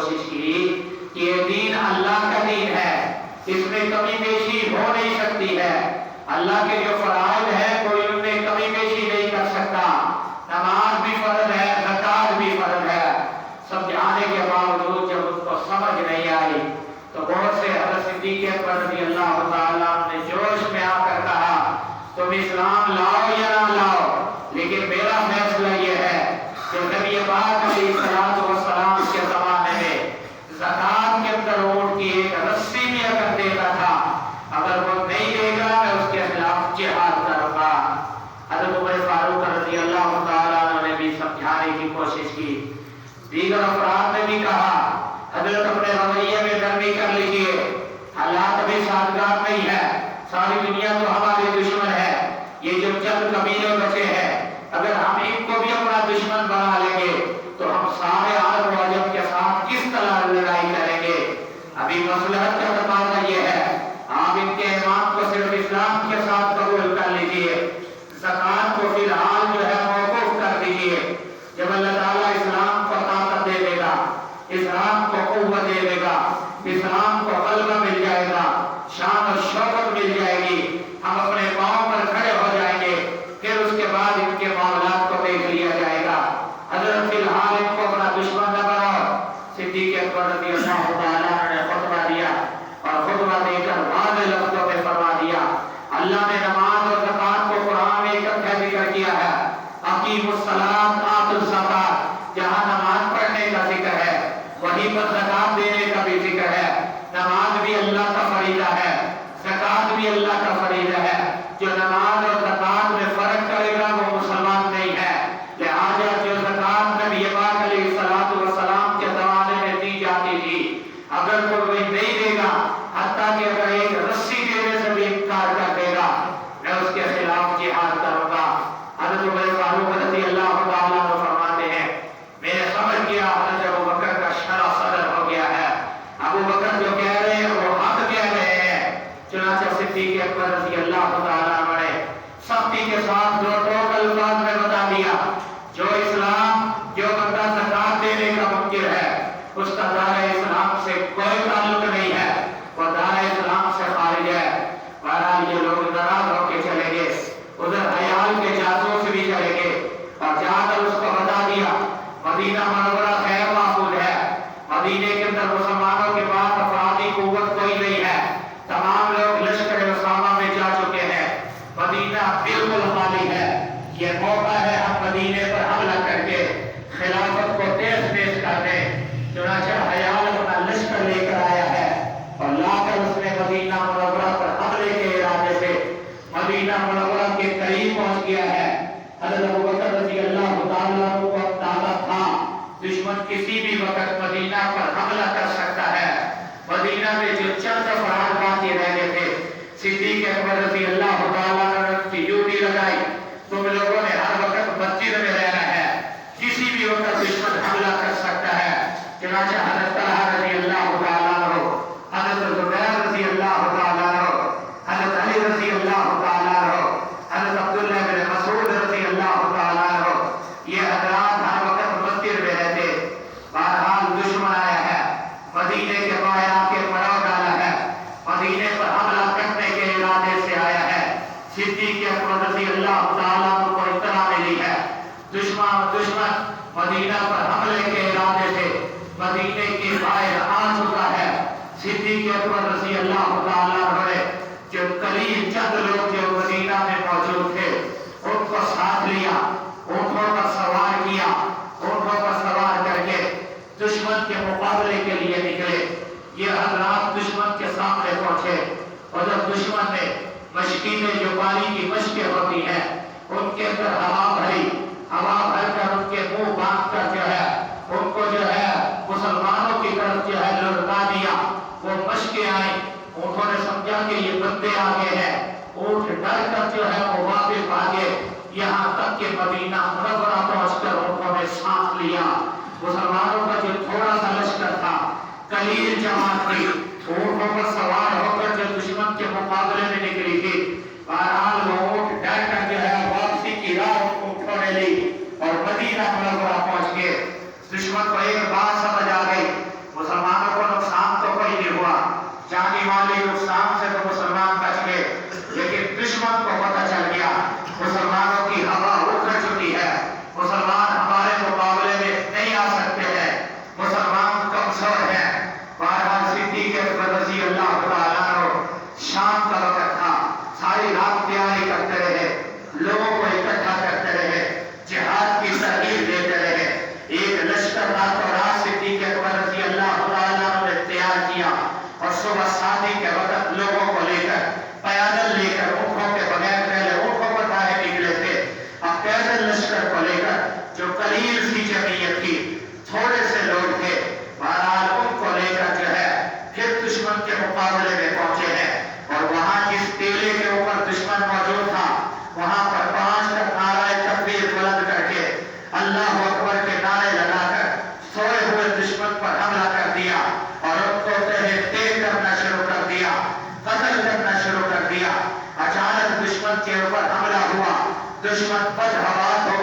کوشش کی کہ یہ دین اللہ کا دین ہے، اس میں کمی بیشی ہو نہیں سکتی ہے، اللہ کے جو فرائض ہیں کوئی ان میں کمی بیشی نہیں کر سکتا، نماز بھی فرض ہے، زکات بھی فرض ہے۔ سمجھانے کے باوجود جب اس کو سمجھ نہیں آئی تو بہت سے حضرت صدیق اکبر رضی اللہ تعالیٰ نے جوش میں آ کر کہا تم اسلام لاؤ یا نہ لاؤ، لیکن میرا فیصلہ یہ ہے کہ نبی پاک علیہ السلام کے زمانے میں زکات کے اندر اونٹ کی ایک رسی بھی اگر دیتا تھا، اگر وہ نہیں دے گا میں اس کے خلاف جہاد کروں گا۔ حضرت عمر فاروق رضی اللہ تعالیٰ عنہ نے بھی سمجھانے کی کوشش کی، دیگر افراد نے بھی کہا حضرت اپنے رویے میں نرمی کر لیجئے، حالات ابھی سازگار نہیں ہے، ساری دنیا تو ہمارے دشمن ہے، یہ جو چند قبیلے بچے ہیں اگر ہم ان کو بھی اپنا دشمن بنا لیں گے تو ہم سارے عرب و عجم کے ساتھ کس طرح لڑائی کریں گے؟ ابھی مصلحت کا تقاضا یہ ہے آپ ان کے امام کو صرف اسلام کے ساتھ قبول کر لیجئے، زکات کو فی الحال جو ہے موقوف کر دیجئے، جب اللہ تعالیٰ اسلام کو طاقت دے دے گا، اسلام کو قوت دے دے گا، اسلام کو غلبہ مل جائے گا، شان و شوکت مل جائے گی، ہم اپنے پاؤں پر کھڑے ہو جائیں گے، پھر اس کے بعد ان کے معاملات کو دیکھ لیا جائے گا۔ حضرت فی الحال ان کو اپنا دشمن نہ بناؤ۔ صدیق اکبر رضی اللہ تعالیٰ نے خطبہ دیا اور خطبہ دے کر واضح لفظوں میں فرما دیا، اللہ نے نماز اور زکات کو قرآن میں اکٹھا ذکر کیا ہے، اقیموا الصلاۃ آتوا الزکاۃ، جہاں نماز پڑھنے کا ذکر ہے وہیں پر زکات دینے کا بھی ذکر ہے۔ نماز بھی اللہ کا فریضہ ہے، زکات بھی اللہ کا فریضہ ہے، جو نماز اور زکات میں فرق کرے گا وہ مسلمان نہیں ہے۔ لہٰذا جو زکات نبی پاک علیہ السلام کے زمانے میں دی جاتی تھی اگر کوئی نہیں دے گا، حتیٰ کہ اگر ایک رسی دینے سے بھی انکار کر دے گا میں اس کے خلاف جہاد کروں گا۔ حضرت عمر فاروق رضی اللہ تعالیٰ عنہ فرماتے ہیں میں نے سمجھ گیا حضرت ابو بکر کا شرع صدر ہو گیا ہے، ابو بکر جو کہہ رہے ہیں وہ حق کہہ رہے ہیں۔ چنانچہ صدیق اکبر رضی اللہ تعالیٰ عنہ نے سختی کے ساتھ دو ٹوک الفاظ میں بتا دیا جو اسلام جو بندہ زکات دینے کا منکر ہے اس کا دار اسلام سے کوئی تعلق نہیں ہے، وہ دار اسلام سے خارج ہے۔ بہرحال یہ لوگ ناراض ہو کے چلے گئے، ادھر حیال کے جاسوس بھی چلے گئے اور جا کر اس کو بتا دیا مدینہ منورہ خیر محفوظ ہے، مدینے کے اندر مسلمانوں کے پاس افرادی قوت کوئی نہیں ہے، تمام لوگ لشکر اسامہ میں جا چکے ہیں، مدینہ بالکل خالی ہے، یہ موقع ہے ہم مدینے پر حملہ کر کے خلافت کو تیز پیش کر دیں۔ چنانچہ حیال اپنا لشکر لے کر آیا ہے اور لا کر اس نے مدینہ منورہ پر حملے کے ارادے سے مدینہ منورہ کے قریب پہنچ گیا ہے۔ حضرت ابو بکر رضی اللہ تعالیٰ عنہ کو اندازہ تھا دشمن کسی بھی وقت مدینہ پر حملہ کر سکتا ہے۔ مدینہ میں جو چند افراد باقی رہ گئے تھے صدیق اکبر رضی اللہ تعالیٰ عنہ کی ڈیوٹی لگائی تم لوگوں نے ہر وقت مسجد میں رہنا ہے، کسی بھی وقت دشمن حملہ کر سکتا ہے۔ چنانچہ حضرت طلحہ رضی اللہ تعالیٰ عنہ، حضرت زبیر رضی اللہ تعالیٰ عنہ، حضرت علی رضی اللہ تعالیٰ عنہ، حضرت عبداللہ بن مسعود رضی اللہ تعالیٰ عنہ، یہ حضرات ہر وقت مسجد میں رہتے۔ بہرحال دشمن آیا ہے، مدینے کے باہر آ کے پڑاؤ ڈالا ہے، مدینے پر حملہ کرنے کے ارادے سے آیا ہے۔ صدیق اکبر رضی اللہ تعالیٰ عنہ کو اطلاع ملی ہے دشمن مدینہ پر حملے کے ارادے سے مدینے کے باہر آ چکا ہے۔ صدیق اکبر رضی اللہ تعالیٰ عنہ نے جو قلیل چند لوگ جو مدینہ میں موجود تھے ان کو ساتھ لیا، اونٹوں پر سوار کیا، اونٹوں پر سوار کر کے دشمن کے مقابلے کے لیے نکلے۔ یہ حضرات دشمن کے سامنے پہنچے اور جب دشمن نے مشکینیں جو پانی کی مشکیں ہوتی ہیں ان کے اندر ہوا بھر کر ان کے منہ باندھ کر جو ہے ان کو جو ہے مسلمانوں کی طرف جو ہے لڑکا دیا، وہ مشکیں آئیں، اونٹوں نے سمجھا کہ یہ بندے آگے ہیں، اونٹ ڈر کر جو ہے وہ واپس بھاگے، یہاں تک کہ مدینہ منورہ پہنچ کر اونٹوں نے سانس لیا۔ مسلمانوں کا جو تھوڑا سا لشکر تھا، قلیل جماعت تھی، اونٹوں پر سوار ہو کر جو دشمن کے مقابلے میں نکلی تھی، بہرحال وہ اونٹ ڈر کر جو ہے واپسی کی راہ اونٹوں نے لی اور مدینہ منورہ پہنچ گئے۔ دشمن کو ایک بات سمجھ آ گئی، آپ تیاری کرتے رہے, لوگوں کو اکٹھا کرتے رہے, جہاد کی ترغیب دیتے رہے. ایک لشکر رات اور رات صدیق اکبر رضی اللہ تعالیٰ نے تیار کیا اور صبح شادی کے وقت لوگوں کو لے کر, پیدل لے کر, اونٹوں کے بغیر, پہلے اونٹوں پر باہر نکلے تھے, اب پیدل لشکر کو لے کر, جو قلیل سی جمعیت تھی, تھوڑے سے لوگ تھے, بہرحال ان کو لے کر جو ہے پھر دشمن کے مقابلے میں پہنچے ہیں. اور وہاں جس ٹیلے کے اوپر دشمن موجود تھا, وہاں پر 5 کا نعرہ تکبیر بلند کر کے, اللہ اکبر کے نعرے لگا کر سوئے ہوئے دشمن پر حملہ کر دیا اور ان کو تیر کرنا شروع کر دیا, قتل کرنا شروع کر دیا. اچانک دشمن کے اوپر حملہ ہوا, دشمن بدحواس ہو